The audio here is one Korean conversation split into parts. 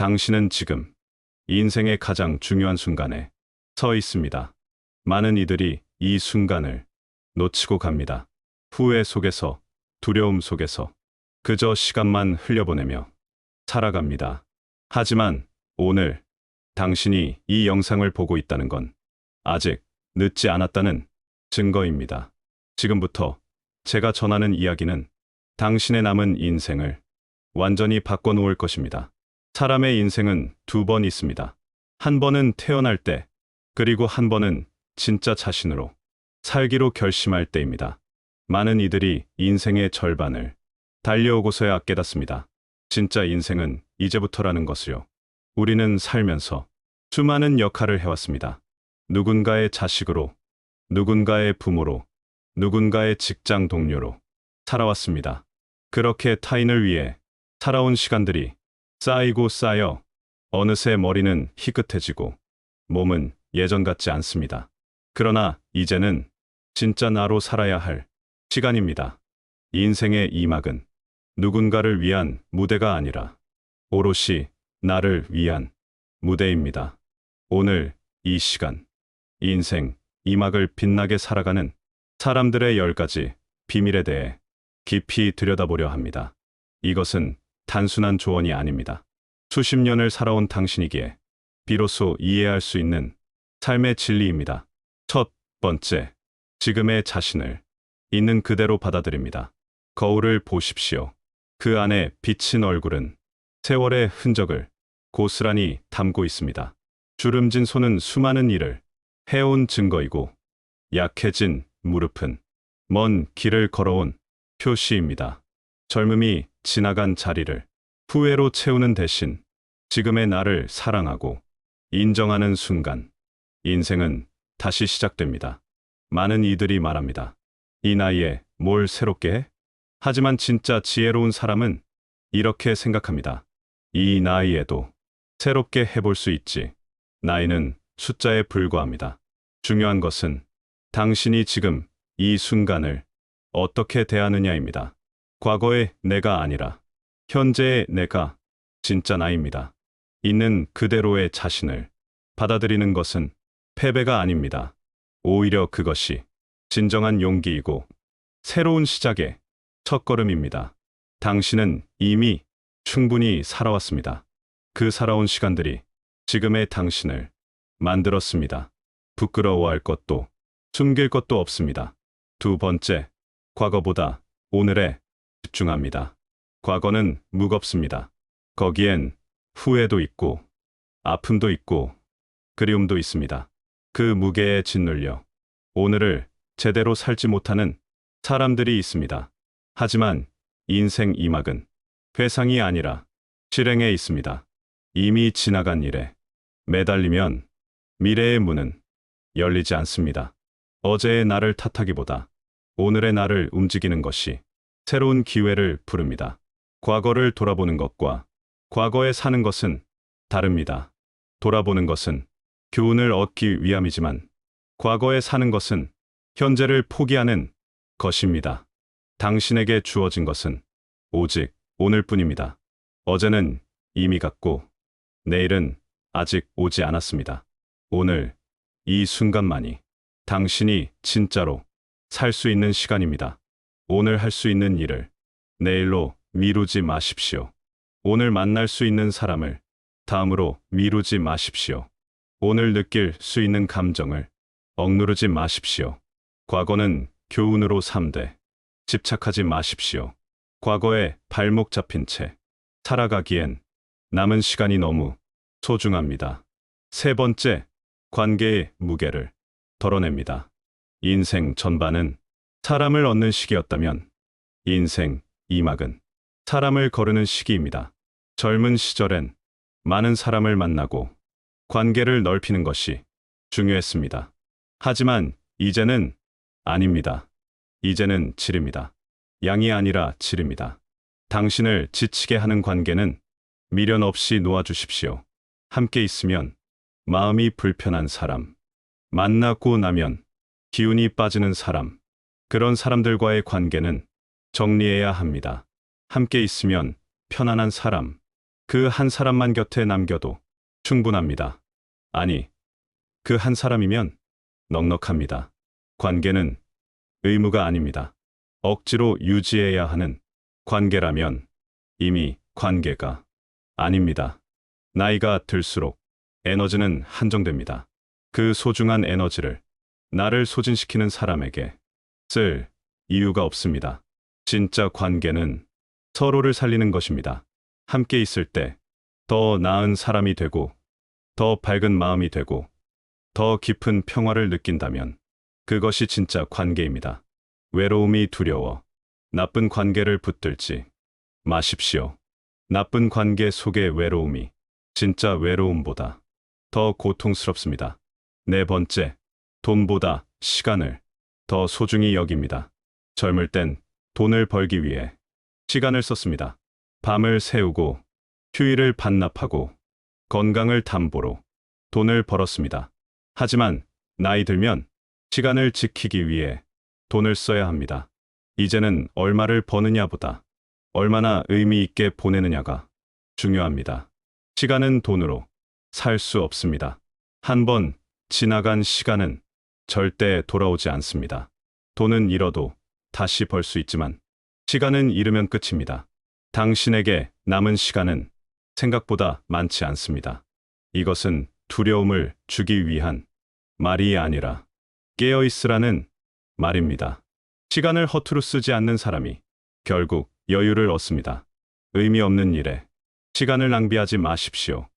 당신은 지금 인생의 가장 중요한 순간에 서 있습니다. 많은 이들이 이 순간을 놓치고 갑니다. 후회 속에서, 두려움 속에서 그저 시간만 흘려보내며 살아갑니다. 하지만 오늘 당신이 이 영상을 보고 있다는 건 아직 늦지 않았다는 증거입니다. 지금부터 제가 전하는 이야기는 당신의 남은 인생을 완전히 바꿔놓을 것입니다. 사람의 인생은 두 번 있습니다. 한 번은 태어날 때, 그리고 한 번은 진짜 자신으로 살기로 결심할 때입니다. 많은 이들이 인생의 절반을 달려오고서야 깨닫습니다. 진짜 인생은 이제부터라는 것을요. 우리는 살면서 수많은 역할을 해왔습니다. 누군가의 자식으로, 누군가의 부모로, 누군가의 직장 동료로 살아왔습니다. 그렇게 타인을 위해 살아온 시간들이 쌓이고 쌓여 어느새 머리는 희끗해지고 몸은 예전 같지 않습니다. 그러나 이제는 진짜 나로 살아야 할 시간입니다. 인생의 이 막은 누군가를 위한 무대가 아니라 오롯이 나를 위한 무대입니다. 오늘 이 시간, 인생 이 막을 빛나게 살아가는 사람들의 10가지 비밀에 대해 깊이 들여다보려 합니다. 이것은 단순한 조언이 아닙니다. 수십 년을 살아온 당신이기에 비로소 이해할 수 있는 삶의 진리입니다. 첫 번째, 지금의 자신을 있는 그대로 받아들입니다. 거울을 보십시오. 그 안에 비친 얼굴은 세월의 흔적을 고스란히 담고 있습니다. 주름진 손은 수많은 일을 해온 증거이고, 약해진 무릎은 먼 길을 걸어온 표시입니다. 젊음이 지나간 자리를 후회로 채우는 대신 지금의 나를 사랑하고 인정하는 순간, 인생은 다시 시작됩니다. 많은 이들이 말합니다. 이 나이에 뭘 새롭게 해? 하지만 진짜 지혜로운 사람은 이렇게 생각합니다. 이 나이에도 새롭게 해볼 수 있지. 나이는 숫자에 불과합니다. 중요한 것은 당신이 지금 이 순간을 어떻게 대하느냐입니다. 과거의 내가 아니라 현재의 내가 진짜 나입니다. 있는 그대로의 자신을 받아들이는 것은 패배가 아닙니다. 오히려 그것이 진정한 용기이고 새로운 시작의 첫걸음입니다. 당신은 이미 충분히 살아왔습니다. 그 살아온 시간들이 지금의 당신을 만들었습니다. 부끄러워할 것도 숨길 것도 없습니다. 두 번째, 과거보다 오늘에 집중합니다. 과거는 무겁습니다. 거기엔 후회도 있고, 아픔도 있고, 그리움도 있습니다. 그 무게에 짓눌려 오늘을 제대로 살지 못하는 사람들이 있습니다. 하지만 인생 이 막은 회상이 아니라 실행에 있습니다. 이미 지나간 일에 매달리면 미래의 문은 열리지 않습니다. 어제의 나를 탓하기보다 오늘의 나를 움직이는 것이 새로운 기회를 부릅니다. 과거를 돌아보는 것과 과거에 사는 것은 다릅니다. 돌아보는 것은 교훈을 얻기 위함이지만 과거에 사는 것은 현재를 포기하는 것입니다. 당신에게 주어진 것은 오직 오늘뿐입니다. 어제는 이미 갔고 내일은 아직 오지 않았습니다. 오늘 이 순간만이 당신이 진짜로 살 수 있는 시간입니다. 오늘 할 수 있는 일을 내일로 미루지 마십시오. 오늘 만날 수 있는 사람을 다음으로 미루지 마십시오. 오늘 느낄 수 있는 감정을 억누르지 마십시오. 과거는 교훈으로 삼되 집착하지 마십시오. 과거에 발목 잡힌 채 살아가기엔 남은 시간이 너무 소중합니다. 세 번째, 관계의 무게를 덜어냅니다. 인생 전반은 사람을 얻는 시기였다면 인생 이 막은 사람을 거르는 시기입니다. 젊은 시절엔 많은 사람을 만나고 관계를 넓히는 것이 중요했습니다. 하지만 이제는 아닙니다. 이제는 질입니다. 양이 아니라 질입니다. 당신을 지치게 하는 관계는 미련 없이 놓아주십시오. 함께 있으면 마음이 불편한 사람, 만나고 나면 기운이 빠지는 사람, 그런 사람들과의 관계는 정리해야 합니다. 함께 있으면 편안한 사람, 그 한 사람만 곁에 남겨도 충분합니다. 아니, 그 한 사람이면 넉넉합니다. 관계는 의무가 아닙니다. 억지로 유지해야 하는 관계라면 이미 관계가 아닙니다. 나이가 들수록 에너지는 한정됩니다. 그 소중한 에너지를 나를 소진시키는 사람에게 쓸 이유가 없습니다. 진짜 관계는 서로를 살리는 것입니다. 함께 있을 때 더 나은 사람이 되고, 더 밝은 마음이 되고, 더 깊은 평화를 느낀다면 그것이 진짜 관계입니다. 외로움이 두려워 나쁜 관계를 붙들지 마십시오. 나쁜 관계 속의 외로움이 진짜 외로움보다 더 고통스럽습니다. 네 번째, 돈보다 시간을 더 소중히 여깁니다. 젊을 땐 돈을 벌기 위해 시간을 썼습니다. 밤을 새우고 휴일을 반납하고 건강을 담보로 돈을 벌었습니다. 하지만 나이 들면 시간을 지키기 위해 돈을 써야 합니다. 이제는 얼마를 버느냐보다 얼마나 의미 있게 보내느냐가 중요합니다. 시간은 돈으로 살 수 없습니다. 한 번 지나간 시간은 절대 돌아오지 않습니다. 돈은 잃어도 다시 벌 수 있지만 시간은 잃으면 끝입니다. 당신에게 남은 시간은 생각보다 많지 않습니다. 이것은 두려움을 주기 위한 말이 아니라 깨어있으라는 말입니다. 시간을 허투루 쓰지 않는 사람이 결국 여유를 얻습니다. 의미 없는 일에 시간을 낭비하지 마십시오.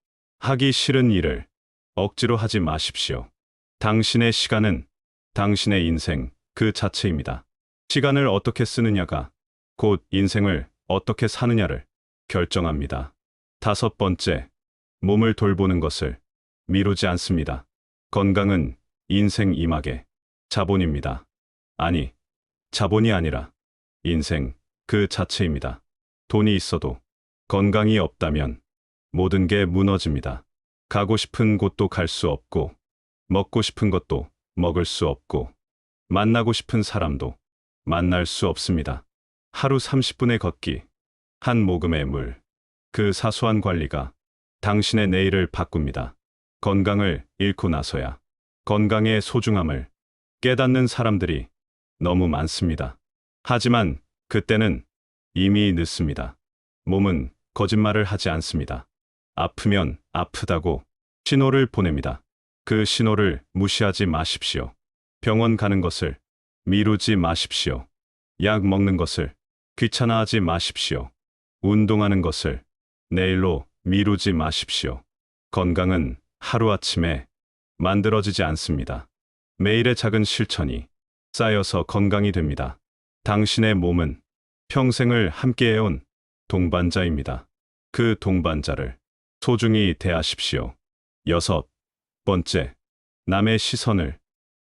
하기 싫은 일을 억지로 하지 마십시오. 당신의 시간은 당신의 인생 그 자체입니다. 시간을 어떻게 쓰느냐가 곧 인생을 어떻게 사느냐를 결정합니다. 다섯 번째, 몸을 돌보는 것을 미루지 않습니다. 건강은 인생 이막의 자본입니다. 아니, 자본이 아니라 인생 그 자체입니다. 돈이 있어도 건강이 없다면 모든 게 무너집니다. 가고 싶은 곳도 갈 수 없고, 먹고 싶은 것도 먹을 수 없고, 만나고 싶은 사람도 만날 수 없습니다. 하루 30분의 걷기, 한 모금의 물, 그 사소한 관리가 당신의 내일을 바꿉니다. 건강을 잃고 나서야 건강의 소중함을 깨닫는 사람들이 너무 많습니다. 하지만 그때는 이미 늦습니다. 몸은 거짓말을 하지 않습니다. 아프면 아프다고 신호를 보냅니다. 그 신호를 무시하지 마십시오. 병원 가는 것을 미루지 마십시오. 약 먹는 것을 귀찮아하지 마십시오. 운동하는 것을 내일로 미루지 마십시오. 건강은 하루아침에 만들어지지 않습니다. 매일의 작은 실천이 쌓여서 건강이 됩니다. 당신의 몸은 평생을 함께해온 동반자입니다. 그 동반자를 소중히 대하십시오. 여섯 번째, 남의 시선을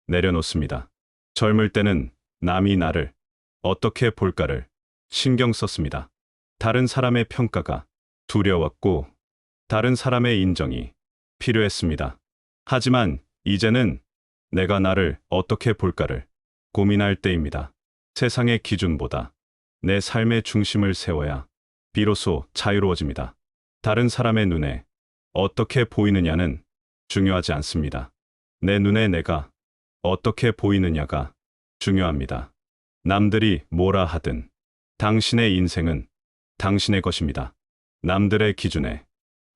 내려놓습니다. 젊을 때는 남이 나를 어떻게 볼까를 신경 썼습니다. 다른 사람의 평가가 두려웠고, 다른 사람의 인정이 필요했습니다. 하지만 이제는 내가 나를 어떻게 볼까를 고민할 때입니다. 세상의 기준보다 내 삶의 중심을 세워야 비로소 자유로워집니다. 다른 사람의 눈에 어떻게 보이느냐는 중요하지 않습니다. 내 눈에 내가 어떻게 보이느냐가 중요합니다. 남들이 뭐라 하든 당신의 인생은 당신의 것입니다. 남들의 기준에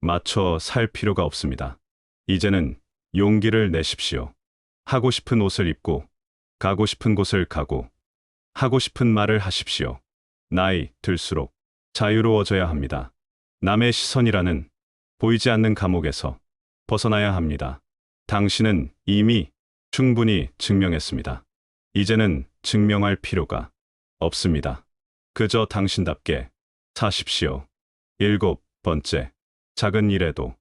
맞춰 살 필요가 없습니다. 이제는 용기를 내십시오. 하고 싶은 옷을 입고, 가고 싶은 곳을 가고, 하고 싶은 말을 하십시오. 나이 들수록 자유로워져야 합니다. 남의 시선이라는 보이지 않는 감옥에서 벗어나야 합니다. 당신은 이미 충분히 증명했습니다. 이제는 증명할 필요가 없습니다. 그저 당신답게 사십시오. 일곱 번째, 작은 일에도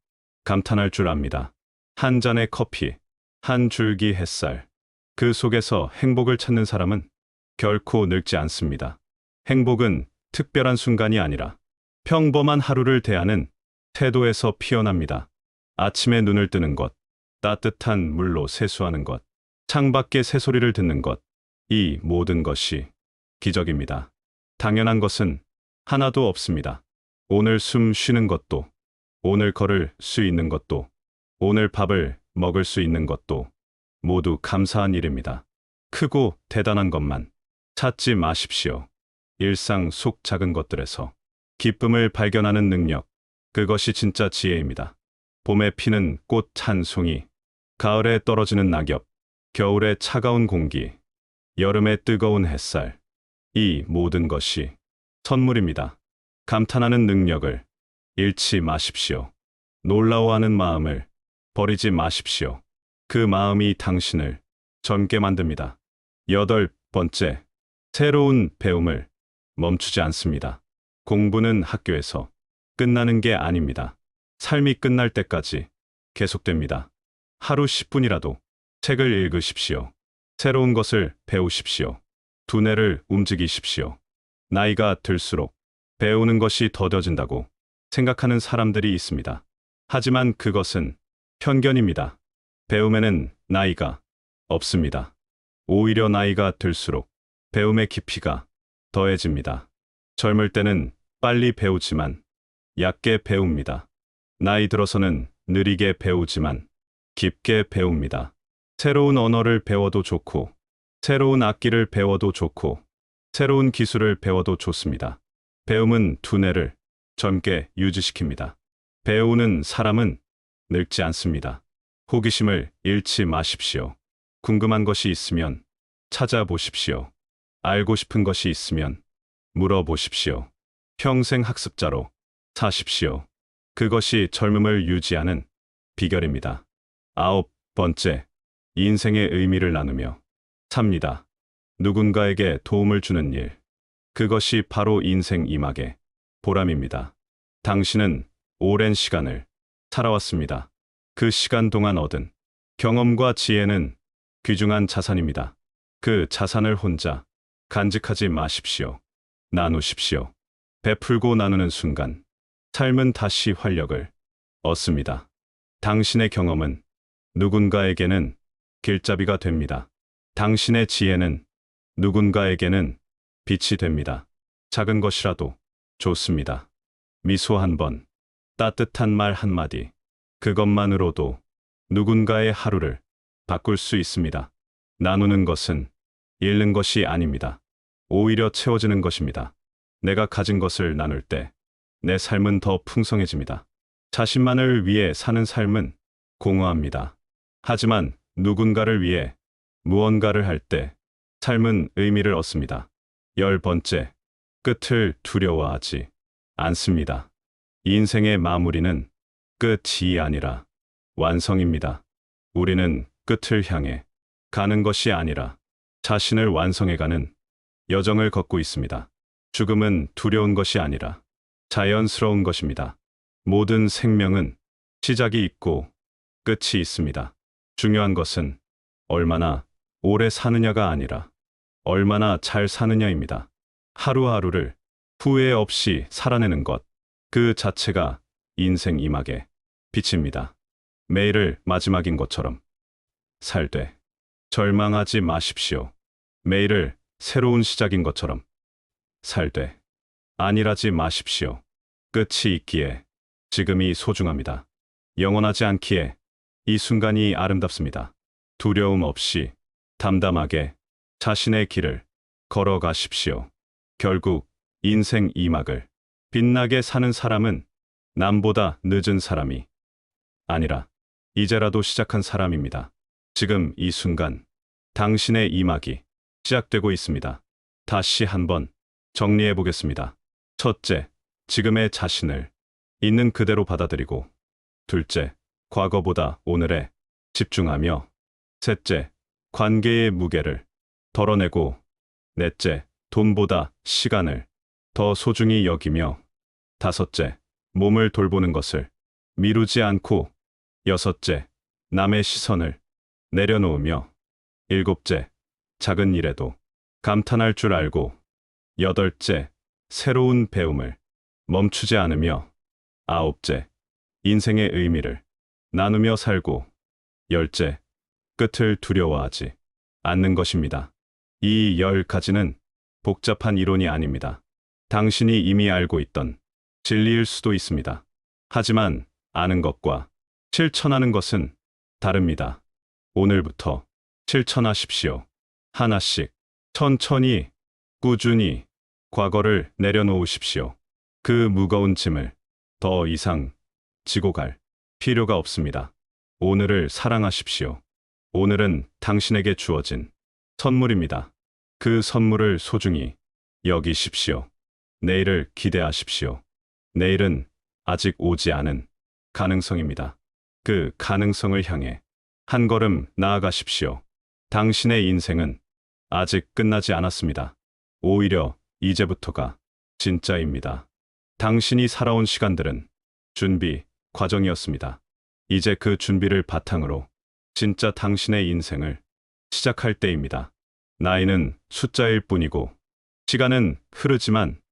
감탄할 줄 압니다. 한 잔의 커피, 한 줄기 햇살, 그 속에서 행복을 찾는 사람은 결코 늙지 않습니다. 행복은 특별한 순간이 아니라 평범한 하루를 대하는 태도에서 피어납니다. 아침에 눈을 뜨는 것, 따뜻한 물로 세수하는 것, 창밖의 새소리를 듣는 것, 이 모든 것이 기적입니다. 당연한 것은 하나도 없습니다. 오늘 숨 쉬는 것도 오늘 걸을 수 있는 것도, 오늘 밥을 먹을 수 있는 것도 모두 감사한 일입니다. 크고 대단한 것만 찾지 마십시오. 일상 속 작은 것들에서 기쁨을 발견하는 능력, 그것이 진짜 지혜입니다. 봄에 피는 꽃 한 송이, 가을에 떨어지는 낙엽, 겨울의 차가운 공기, 여름의 뜨거운 햇살, 이 모든 것이 선물입니다. 감탄하는 능력을 잃지 마십시오. 놀라워하는 마음을 버리지 마십시오. 그 마음이 당신을 젊게 만듭니다. 8번째, 새로운 배움을 멈추지 않습니다. 공부는 학교에서 끝나는 게 아닙니다. 삶이 끝날 때까지 계속됩니다. 하루 10분이라도 책을 읽으십시오. 새로운 것을 배우십시오. 두뇌를 움직이십시오. 나이가 들수록 배우는 것이 더뎌진다고 생각하는 사람들이 있습니다. 하지만 그것은 편견입니다. 배움에는 나이가 없습니다. 오히려 나이가 들수록 배움의 깊이가 더해집니다. 젊을 때는 빨리 배우지만 얕게 배웁니다. 나이 들어서는 느리게 배우지만 깊게 배웁니다. 새로운 언어를 배워도 좋고, 새로운 악기를 배워도 좋고, 새로운 기술을 배워도 좋습니다. 배움은 두뇌를 젊게 유지시킵니다. 배우는 사람은 늙지 않습니다. 호기심을 잃지 마십시오. 궁금한 것이 있으면 찾아보십시오. 알고 싶은 것이 있으면 물어보십시오. 평생 학습자로 사십시오. 그것이 젊음을 유지하는 비결입니다. 9번째, 인생의 의미를 나누며 삽니다. 누군가에게 도움을 주는 일, 그것이 바로 인생 이막의 보람입니다. 당신은 오랜 시간을 살아왔습니다. 그 시간 동안 얻은 경험과 지혜는 귀중한 자산입니다. 그 자산을 혼자 간직하지 마십시오. 나누십시오. 베풀고 나누는 순간 삶은 다시 활력을 얻습니다. 당신의 경험은 누군가에게는 길잡이가 됩니다. 당신의 지혜는 누군가에게는 빛이 됩니다. 작은 것이라도 좋습니다. 미소 한 번, 따뜻한 말 한마디, 그것만으로도 누군가의 하루를 바꿀 수 있습니다. 나누는 것은 잃는 것이 아닙니다. 오히려 채워지는 것입니다. 내가 가진 것을 나눌 때 내 삶은 더 풍성해집니다. 자신만을 위해 사는 삶은 공허합니다. 하지만 누군가를 위해 무언가를 할 때 삶은 의미를 얻습니다. 10번째, 끝을 두려워하지 않습니다. 인생의 마무리는 끝이 아니라 완성입니다. 우리는 끝을 향해 가는 것이 아니라 자신을 완성해가는 여정을 걷고 있습니다. 죽음은 두려운 것이 아니라 자연스러운 것입니다. 모든 생명은 시작이 있고 끝이 있습니다. 중요한 것은 얼마나 오래 사느냐가 아니라 얼마나 잘 사느냐입니다. 하루하루를 후회 없이 살아내는 것, 그 자체가 인생 이막의 빛입니다. 매일을 마지막인 것처럼 살되 절망하지 마십시오. 매일을 새로운 시작인 것처럼 살되 안일하지 마십시오. 끝이 있기에 지금이 소중합니다. 영원하지 않기에 이 순간이 아름답습니다. 두려움 없이 담담하게 자신의 길을 걸어가십시오. 결국 인생 이막을 빛나게 사는 사람은 남보다 늦은 사람이 아니라 이제라도 시작한 사람입니다. 지금 이 순간 당신의 이막이 시작되고 있습니다. 다시 한번 정리해 보겠습니다. 첫째, 지금의 자신을 있는 그대로 받아들이고, 둘째, 과거보다 오늘에 집중하며, 셋째, 관계의 무게를 덜어내고, 넷째, 돈보다 시간을 더 소중히 여기며, 다섯째, 몸을 돌보는 것을 미루지 않고, 여섯째, 남의 시선을 내려놓으며, 일곱째, 작은 일에도 감탄할 줄 알고, 여덟째, 새로운 배움을 멈추지 않으며, 아홉째, 인생의 의미를 나누며 살고, 열째, 끝을 두려워하지 않는 것입니다. 이 10가지는 복잡한 이론이 아닙니다. 당신이 이미 알고 있던 진리일 수도 있습니다. 하지만 아는 것과 실천하는 것은 다릅니다. 오늘부터 실천하십시오. 하나씩, 천천히, 꾸준히 과거를 내려놓으십시오. 그 무거운 짐을 더 이상 지고 갈 필요가 없습니다. 오늘을 사랑하십시오. 오늘은 당신에게 주어진 선물입니다. 그 선물을 소중히 여기십시오. 내일을 기대하십시오. 내일은 아직 오지 않은 가능성입니다. 그 가능성을 향해 한 걸음 나아가십시오. 당신의 인생은 아직 끝나지 않았습니다. 오히려 이제부터가 진짜입니다. 당신이 살아온 시간들은 준비 과정이었습니다. 이제 그 준비를 바탕으로 진짜 당신의 인생을 시작할 때입니다. 나이는 숫자일 뿐이고 시간은 흐르지만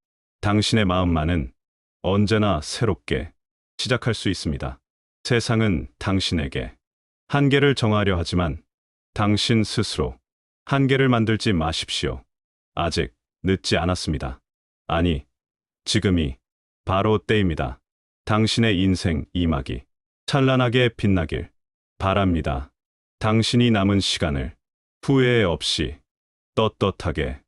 당신의 마음만은 언제나 새롭게 시작할 수 있습니다. 세상은 당신에게 한계를 정하려 하지만 당신 스스로 한계를 만들지 마십시오. 아직 늦지 않았습니다. 아니, 지금이 바로 때입니다. 당신의 인생 이막이 찬란하게 빛나길 바랍니다. 당신이 남은 시간을 후회 없이 떳떳하게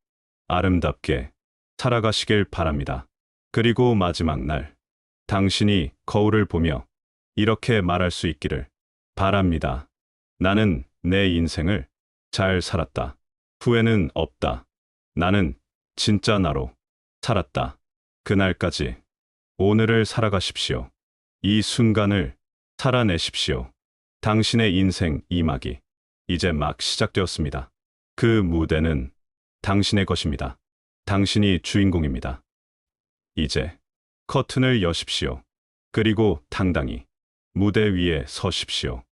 아름답게 살아가시길 바랍니다. 그리고 마지막 날 당신이 거울을 보며 이렇게 말할 수 있기를 바랍니다. 나는 내 인생을 잘 살았다. 후회는 없다. 나는 진짜 나로 살았다. 그날까지 오늘을 살아가십시오. 이 순간을 살아내십시오. 당신의 인생 이막이 이제 막 시작되었습니다. 그 무대는 당신의 것입니다. 당신이 주인공입니다. 이제 커튼을 여십시오. 그리고 당당히 무대 위에 서십시오.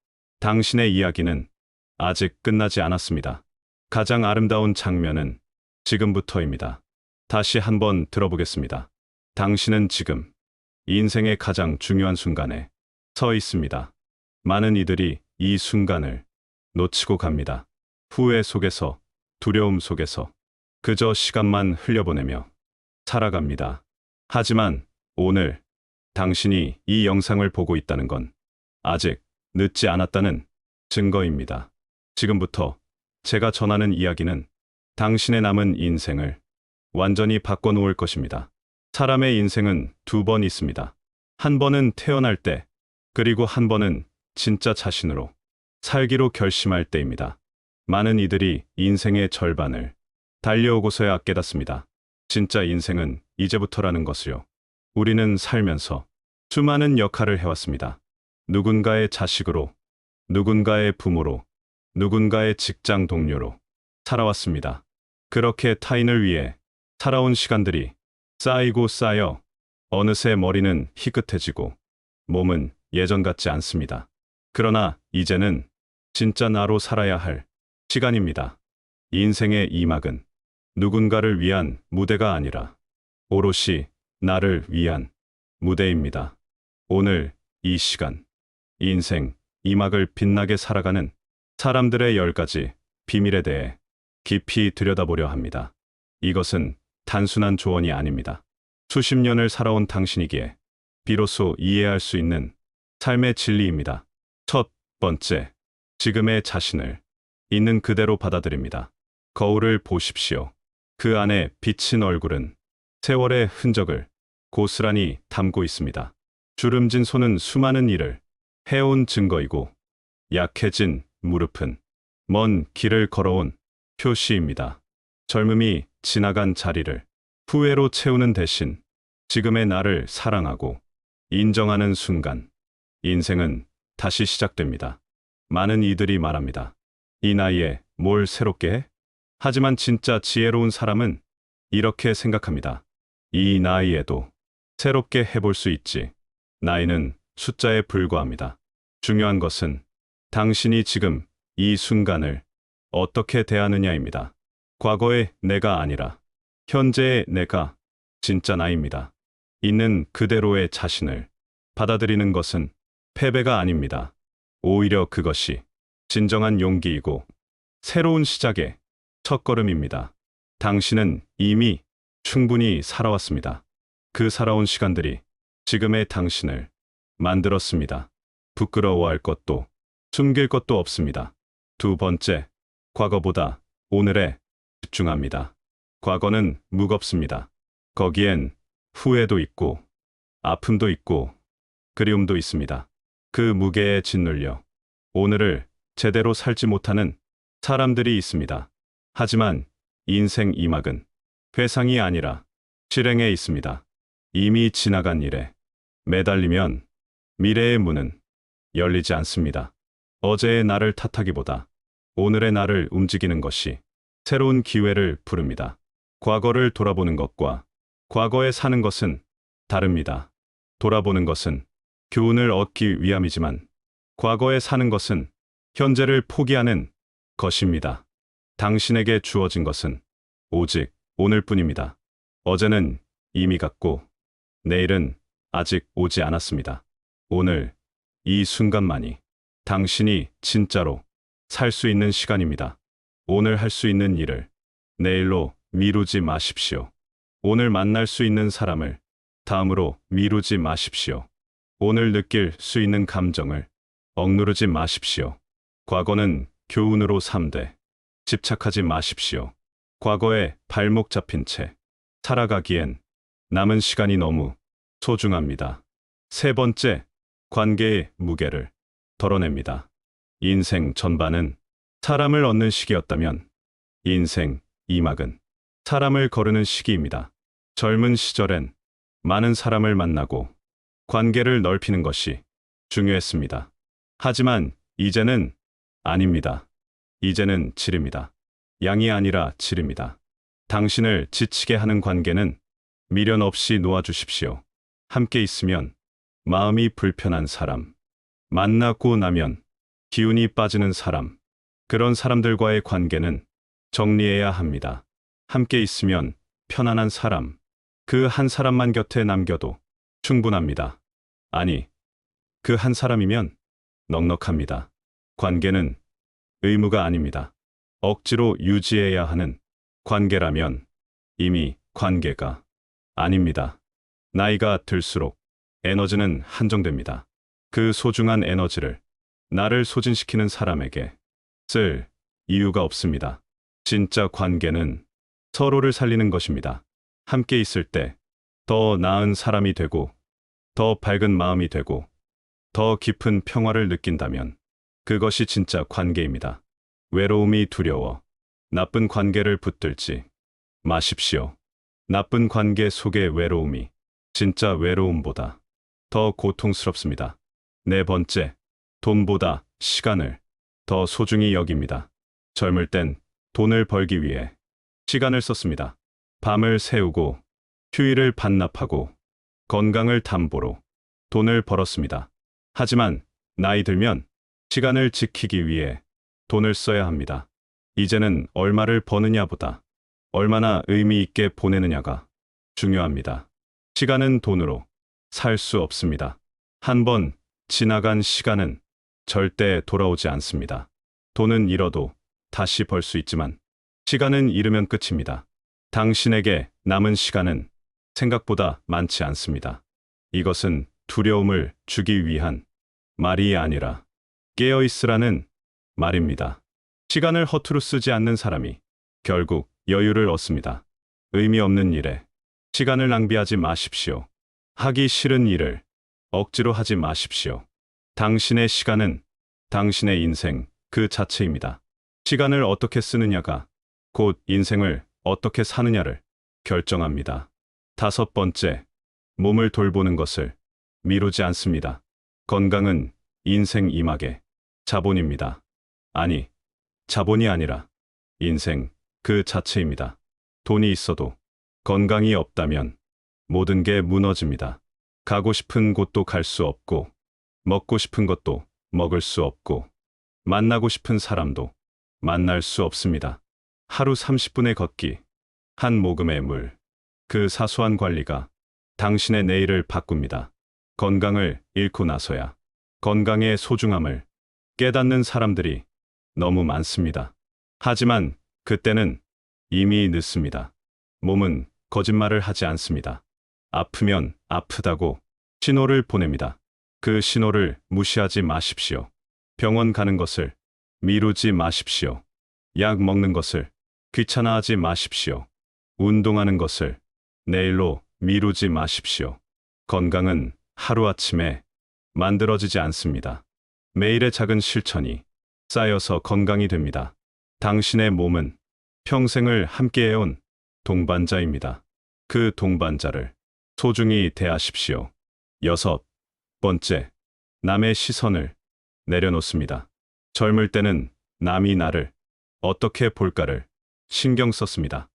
당신의 이야기는 아직 끝나지 않았습니다. 가장 아름다운 장면은 지금부터입니다. 다시 한번 들어보겠습니다. 당신은 지금 인생의 가장 중요한 순간에 서 있습니다. 많은 이들이 이 순간을 놓치고 갑니다. 후회 속에서, 두려움 속에서 그저 시간만 흘려보내며 살아갑니다. 하지만 오늘 당신이 이 영상을 보고 있다는 건 아직 늦지 않았다는 증거입니다. 지금부터 제가 전하는 이야기는 당신의 남은 인생을 완전히 바꿔놓을 것입니다. 사람의 인생은 두 번 있습니다. 한 번은 태어날 때, 그리고 한 번은 진짜 자신으로 살기로 결심할 때입니다. 많은 이들이 인생의 절반을 달려오고서야 깨닫습니다. 진짜 인생은 이제부터라는 것을요. 우리는 살면서 수많은 역할을 해왔습니다. 누군가의 자식으로, 누군가의 부모로, 누군가의 직장 동료로 살아왔습니다. 그렇게 타인을 위해 살아온 시간들이 쌓이고 쌓여 어느새 머리는 희끗해지고 몸은 예전 같지 않습니다. 그러나 이제는 진짜 나로 살아야 할 시간입니다. 인생의 이막은 누군가를 위한 무대가 아니라 오롯이 나를 위한 무대입니다. 오늘 이 시간, 인생 이막을 빛나게 살아가는 사람들의 10가지 비밀에 대해 깊이 들여다보려 합니다. 이것은 단순한 조언이 아닙니다. 수십 년을 살아온 당신이기에 비로소 이해할 수 있는 삶의 진리입니다. 첫 번째, 지금의 자신을 있는 그대로 받아들입니다. 거울을 보십시오. 그 안에 비친 얼굴은 세월의 흔적을 고스란히 담고 있습니다. 주름진 손은 수많은 일을 해온 증거이고 약해진 무릎은 먼 길을 걸어온 표시입니다. 젊음이 지나간 자리를 후회로 채우는 대신 지금의 나를 사랑하고 인정하는 순간 인생은 다시 시작됩니다. 많은 이들이 말합니다. 이 나이에 뭘 새롭게 해? 하지만 진짜 지혜로운 사람은 이렇게 생각합니다. 이 나이에도 새롭게 해볼 수 있지. 나이는 숫자에 불과합니다. 중요한 것은 당신이 지금 이 순간을 어떻게 대하느냐입니다. 과거의 내가 아니라 현재의 내가 진짜 나입니다. 있는 그대로의 자신을 받아들이는 것은 패배가 아닙니다. 오히려 그것이 진정한 용기이고 새로운 시작의 첫걸음입니다. 당신은 이미 충분히 살아왔습니다. 그 살아온 시간들이 지금의 당신을 만들었습니다. 부끄러워할 것도 숨길 것도 없습니다. 두 번째, 과거보다 오늘에 집중합니다. 과거는 무겁습니다. 거기엔 후회도 있고 아픔도 있고 그리움도 있습니다. 그 무게에 짓눌려 오늘을 제대로 살지 못하는 사람들이 있습니다. 하지만 인생 이막은 회상이 아니라 실행에 있습니다. 이미 지나간 일에 매달리면 미래의 문은 열리지 않습니다. 어제의 나를 탓하기보다 오늘의 나를 움직이는 것이 새로운 기회를 부릅니다. 과거를 돌아보는 것과 과거에 사는 것은 다릅니다. 돌아보는 것은 교훈을 얻기 위함이지만 과거에 사는 것은 현재를 포기하는 것입니다. 당신에게 주어진 것은 오직 오늘뿐입니다. 어제는 이미 갔고 내일은 아직 오지 않았습니다. 오늘 이 순간만이 당신이 진짜로 살 수 있는 시간입니다. 오늘 할 수 있는 일을 내일로 미루지 마십시오. 오늘 만날 수 있는 사람을 다음으로 미루지 마십시오. 오늘 느낄 수 있는 감정을 억누르지 마십시오. 과거는 교훈으로 삼되 집착하지 마십시오. 과거에 발목 잡힌 채 살아가기엔 남은 시간이 너무 소중합니다. 세 번째, 관계의 무게를 덜어냅니다. 인생 전반은 사람을 얻는 시기였다면 인생 이막은 사람을 거르는 시기입니다. 젊은 시절엔 많은 사람을 만나고 관계를 넓히는 것이 중요했습니다. 하지만 이제는 아닙니다. 이제는 질입니다. 양이 아니라 질입니다. 당신을 지치게 하는 관계는 미련 없이 놓아주십시오. 함께 있으면 마음이 불편한 사람, 만나고 나면 기운이 빠지는 사람, 그런 사람들과의 관계는 정리해야 합니다. 함께 있으면 편안한 사람, 그 한 사람만 곁에 남겨도 충분합니다. 아니, 그 한 사람이면 넉넉합니다. 관계는 의무가 아닙니다. 억지로 유지해야 하는 관계라면 이미 관계가 아닙니다. 나이가 들수록 에너지는 한정됩니다. 그 소중한 에너지를 나를 소진시키는 사람에게 쓸 이유가 없습니다. 진짜 관계는 서로를 살리는 것입니다. 함께 있을 때 더 나은 사람이 되고 더 밝은 마음이 되고 더 깊은 평화를 느낀다면 그것이 진짜 관계입니다. 외로움이 두려워 나쁜 관계를 붙들지 마십시오. 나쁜 관계 속의 외로움이 진짜 외로움보다 더 고통스럽습니다. 네 번째, 돈보다 시간을 더 소중히 여깁니다. 젊을 땐 돈을 벌기 위해 시간을 썼습니다. 밤을 새우고 휴일을 반납하고 건강을 담보로 돈을 벌었습니다. 하지만 나이 들면 시간을 지키기 위해 돈을 써야 합니다. 이제는 얼마를 버느냐보다 얼마나 의미 있게 보내느냐가 중요합니다. 시간은 돈으로 살 수 없습니다. 한 번 지나간 시간은 절대 돌아오지 않습니다. 돈은 잃어도 다시 벌 수 있지만 시간은 잃으면 끝입니다. 당신에게 남은 시간은 생각보다 많지 않습니다. 이것은 두려움을 주기 위한 말이 아니라 깨어있으라는 말입니다. 시간을 허투루 쓰지 않는 사람이 결국 여유를 얻습니다. 의미 없는 일에 시간을 낭비하지 마십시오. 하기 싫은 일을 억지로 하지 마십시오. 당신의 시간은 당신의 인생 그 자체입니다. 시간을 어떻게 쓰느냐가 곧 인생을 어떻게 사느냐를 결정합니다. 다섯 번째, 몸을 돌보는 것을 미루지 않습니다. 건강은 인생 이막의 자본입니다. 아니, 자본이 아니라 인생 그 자체입니다. 돈이 있어도 건강이 없다면 모든 게 무너집니다. 가고 싶은 곳도 갈 수 없고, 먹고 싶은 것도 먹을 수 없고, 만나고 싶은 사람도 만날 수 없습니다. 하루 30분의 걷기, 한 모금의 물, 그 사소한 관리가 당신의 내일을 바꿉니다. 건강을 잃고 나서야 건강의 소중함을 깨닫는 사람들이 너무 많습니다. 하지만 그때는 이미 늦습니다. 몸은 거짓말을 하지 않습니다. 아프면 아프다고 신호를 보냅니다. 그 신호를 무시하지 마십시오. 병원 가는 것을 미루지 마십시오. 약 먹는 것을 귀찮아하지 마십시오. 운동하는 것을 내일로 미루지 마십시오. 건강은 하루아침에 만들어지지 않습니다. 매일의 작은 실천이 쌓여서 건강이 됩니다. 당신의 몸은 평생을 함께해온 동반자입니다. 그 동반자를 소중히 대하십시오. 6번째, 남의 시선을 내려놓습니다. 젊을 때는 남이 나를 어떻게 볼까를 신경 썼습니다.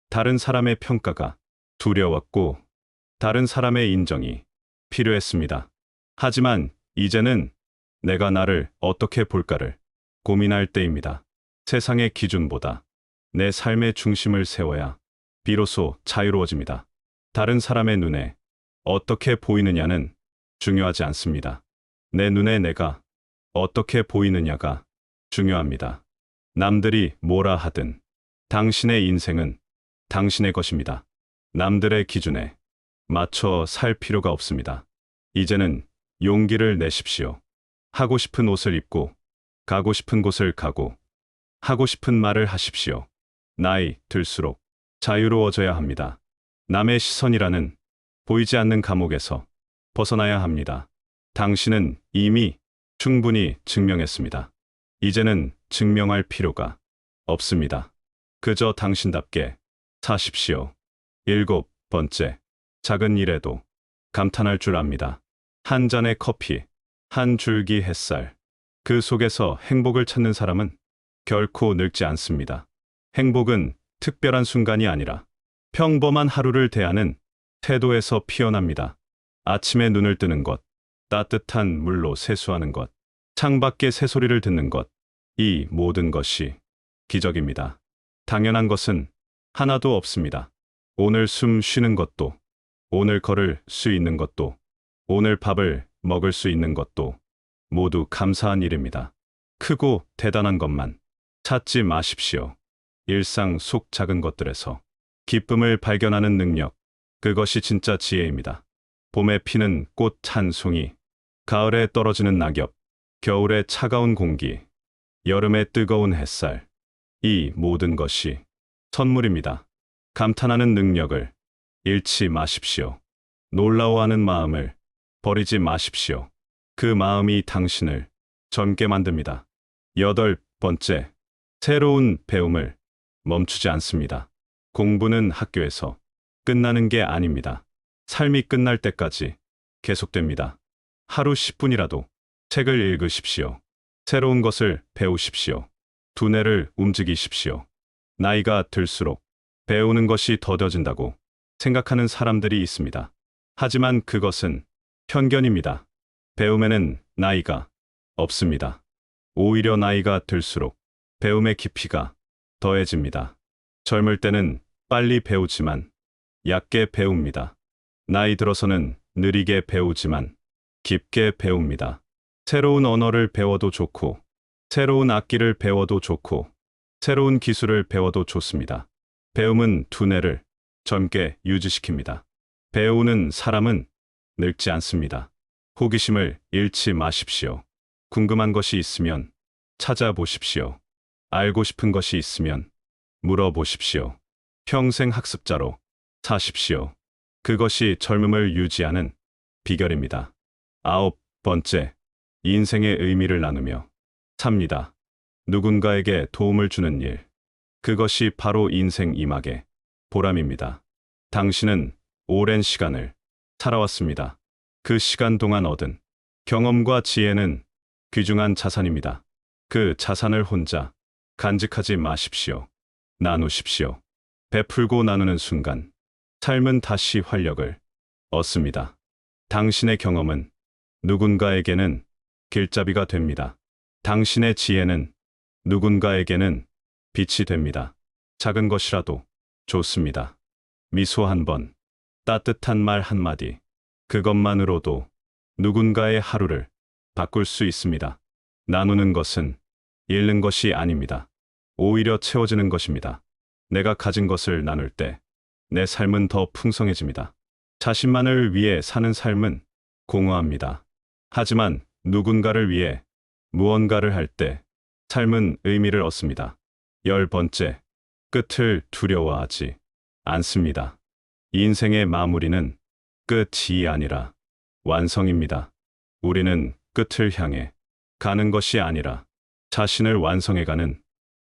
다른 사람의 평가가 두려웠고 다른 사람의 인정이 필요했습니다. 하지만 이제는 내가 나를 어떻게 볼까를 고민할 때입니다. 세상의 기준보다 내 삶의 중심을 세워야 비로소 자유로워집니다. 다른 사람의 눈에 어떻게 보이느냐는 중요하지 않습니다. 내 눈에 내가 어떻게 보이느냐가 중요합니다. 남들이 뭐라 하든 당신의 인생은 당신의 것입니다. 남들의 기준에 맞춰 살 필요가 없습니다. 이제는 용기를 내십시오. 하고 싶은 옷을 입고 가고 싶은 곳을 가고 하고 싶은 말을 하십시오. 나이 들수록 자유로워져야 합니다. 남의 시선이라는 보이지 않는 감옥에서 벗어나야 합니다. 당신은 이미 충분히 증명했습니다. 이제는 증명할 필요가 없습니다. 그저 당신답게 사십시오. 7번째, 작은 일에도 감탄할 줄 압니다. 한 잔의 커피, 한 줄기 햇살, 그 속에서 행복을 찾는 사람은 결코 늙지 않습니다. 행복은 특별한 순간이 아니라 평범한 하루를 대하는 태도에서 피어납니다. 아침에 눈을 뜨는 것, 따뜻한 물로 세수하는 것, 창밖의 새소리를 듣는 것, 이 모든 것이 기적입니다. 당연한 것은 하나도 없습니다. 오늘 숨 쉬는 것도, 오늘 걸을 수 있는 것도, 오늘 밥을 먹을 수 있는 것도 모두 감사한 일입니다. 크고 대단한 것만 찾지 마십시오. 일상 속 작은 것들에서 기쁨을 발견하는 능력, 그것이 진짜 지혜입니다. 봄에 피는 꽃 한 송이, 가을에 떨어지는 낙엽, 겨울에 차가운 공기, 여름에 뜨거운 햇살, 이 모든 것이 선물입니다. 감탄하는 능력을 잃지 마십시오. 놀라워하는 마음을 버리지 마십시오. 그 마음이 당신을 젊게 만듭니다. 8번째, 새로운 배움을 멈추지 않습니다. 공부는 학교에서 끝나는 게 아닙니다. 삶이 끝날 때까지 계속됩니다. 하루 10분이라도 책을 읽으십시오. 새로운 것을 배우십시오. 두뇌를 움직이십시오. 나이가 들수록 배우는 것이 더뎌진다고 생각하는 사람들이 있습니다. 하지만 그것은 편견입니다. 배움에는 나이가 없습니다. 오히려 나이가 들수록 배움의 깊이가 더해집니다. 젊을 때는 빨리 배우지만 얕게 배웁니다. 나이 들어서는 느리게 배우지만 깊게 배웁니다. 새로운 언어를 배워도 좋고, 새로운 악기를 배워도 좋고, 새로운 기술을 배워도 좋습니다. 배움은 두뇌를 젊게 유지시킵니다. 배우는 사람은 늙지 않습니다. 호기심을 잃지 마십시오. 궁금한 것이 있으면 찾아보십시오. 알고 싶은 것이 있으면 물어보십시오. 평생 학습자로 사십시오. 그것이 젊음을 유지하는 비결입니다. 9번째, 인생의 의미를 나누며 삽니다. 누군가에게 도움을 주는 일, 그것이 바로 인생 이막의 보람입니다. 당신은 오랜 시간을 살아왔습니다. 그 시간 동안 얻은 경험과 지혜는 귀중한 자산입니다. 그 자산을 혼자 간직하지 마십시오. 나누십시오. 베풀고 나누는 순간 삶은 다시 활력을 얻습니다. 당신의 경험은 누군가에게는 길잡이가 됩니다. 당신의 지혜는 누군가에게는 빛이 됩니다. 작은 것이라도 좋습니다. 미소 한 번, 따뜻한 말 한마디, 그것만으로도 누군가의 하루를 바꿀 수 있습니다. 나누는 것은 잃는 것이 아닙니다. 오히려 채워지는 것입니다. 내가 가진 것을 나눌 때 내 삶은 더 풍성해집니다. 자신만을 위해 사는 삶은 공허합니다. 하지만 누군가를 위해 무언가를 할 때 삶은 의미를 얻습니다. 10번째, 끝을 두려워하지 않습니다. 인생의 마무리는 끝이 아니라 완성입니다. 우리는 끝을 향해 가는 것이 아니라 자신을 완성해가는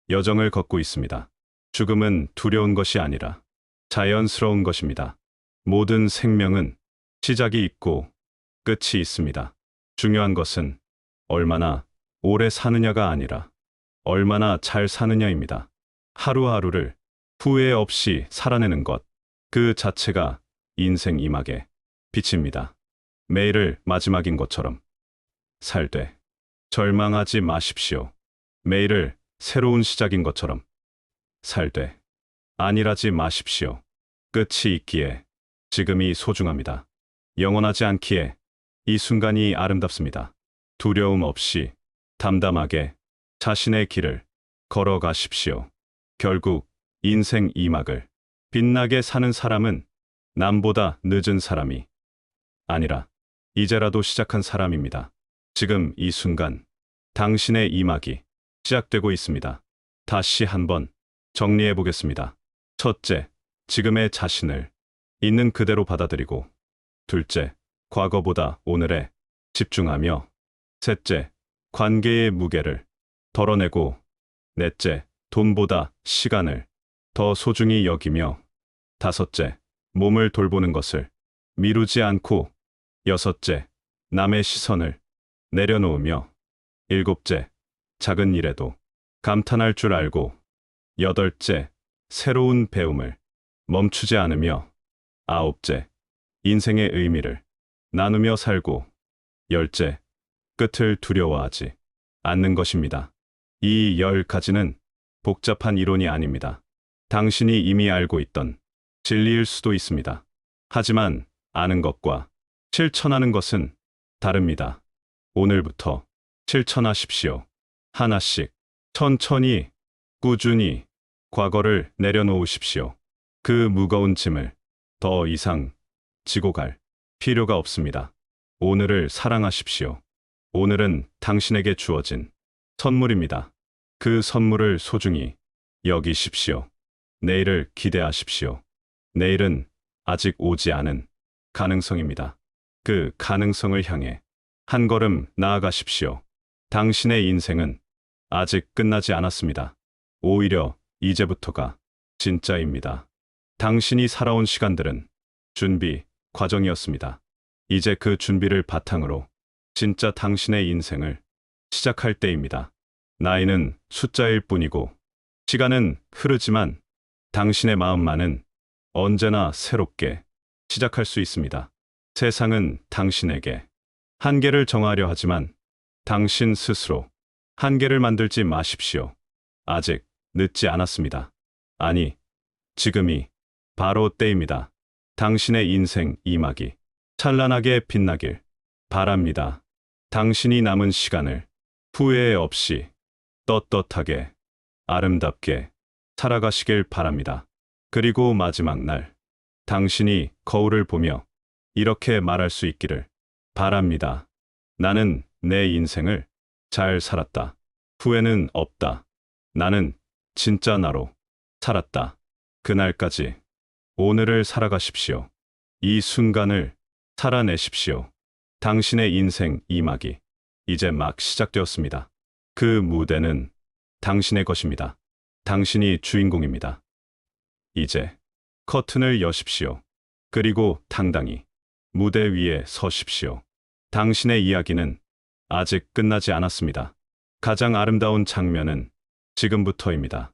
여정을 걷고 있습니다. 죽음은 두려운 것이 아니라 자연스러운 것입니다. 모든 생명은 시작이 있고 끝이 있습니다. 중요한 것은 얼마나 오래 사느냐가 아니라 얼마나 잘 사느냐입니다. 하루하루를 후회 없이 살아내는 것, 그 자체가 인생 이막의 빛입니다. 매일을 마지막인 것처럼 살되 절망하지 마십시오. 매일을 새로운 시작인 것처럼 살되 안일하지 마십시오. 끝이 있기에 지금이 소중합니다. 영원하지 않기에 이 순간이 아름답습니다. 두려움 없이 담담하게 자신의 길을 걸어가십시오. 결국 인생 이막을 빛나게 사는 사람은 남보다 늦은 사람이 아니라 이제라도 시작한 사람입니다. 지금 이 순간 당신의 이막이 시작되고 있습니다. 다시 한번 정리해 보겠습니다. 첫째, 지금의 자신을 있는 그대로 받아들이고, 둘째, 과거보다 오늘에 집중하며, 셋째, 관계의 무게를 덜어내고, 넷째, 돈보다 시간을 더 소중히 여기며, 다섯째, 몸을 돌보는 것을 미루지 않고, 여섯째, 남의 시선을 내려놓으며, 일곱째, 작은 일에도 감탄할 줄 알고, 여덟째, 새로운 배움을 멈추지 않으며, 아홉째, 인생의 의미를 나누며 살고, 열째, 끝을 두려워하지 않는 것입니다. 이 10가지는 복잡한 이론이 아닙니다. 당신이 이미 알고 있던 진리일 수도 있습니다. 하지만 아는 것과 실천하는 것은 다릅니다. 오늘부터 실천하십시오. 하나씩, 천천히, 꾸준히 과거를 내려놓으십시오. 그 무거운 짐을 더 이상 지고 갈 필요가 없습니다. 오늘을 사랑하십시오. 오늘은 당신에게 주어진 선물입니다. 그 선물을 소중히 여기십시오. 내일을 기대하십시오. 내일은 아직 오지 않은 가능성입니다. 그 가능성을 향해 한 걸음 나아가십시오. 당신의 인생은 아직 끝나지 않았습니다. 오히려 이제부터가 진짜입니다. 당신이 살아온 시간들은 준비 과정이었습니다. 이제 그 준비를 바탕으로 진짜 당신의 인생을 시작할 때입니다. 나이는 숫자일 뿐이고 시간은 흐르지만 당신의 마음만은 언제나 새롭게 시작할 수 있습니다. 세상은 당신에게 한계를 정하려 하지만 당신 스스로 한계를 만들지 마십시오. 아직 늦지 않았습니다. 아니, 지금이 바로 때입니다. 당신의 인생 이막이 찬란하게 빛나길 바랍니다. 당신이 남은 시간을 후회 없이 떳떳하게 아름답게 살아가시길 바랍니다. 그리고 마지막 날 당신이 거울을 보며 이렇게 말할 수 있기를 바랍니다. 나는 내 인생을 잘 살았다. 후회는 없다. 나는 진짜 나로 살았다. 그날까지 오늘을 살아가십시오. 이 순간을 살아내십시오. 당신의 인생 이막이 이제 막 시작되었습니다. 그 무대는 당신의 것입니다. 당신이 주인공입니다. 이제 커튼을 여십시오. 그리고 당당히 무대 위에 서십시오. 당신의 이야기는 아직 끝나지 않았습니다. 가장 아름다운 장면은 지금부터입니다.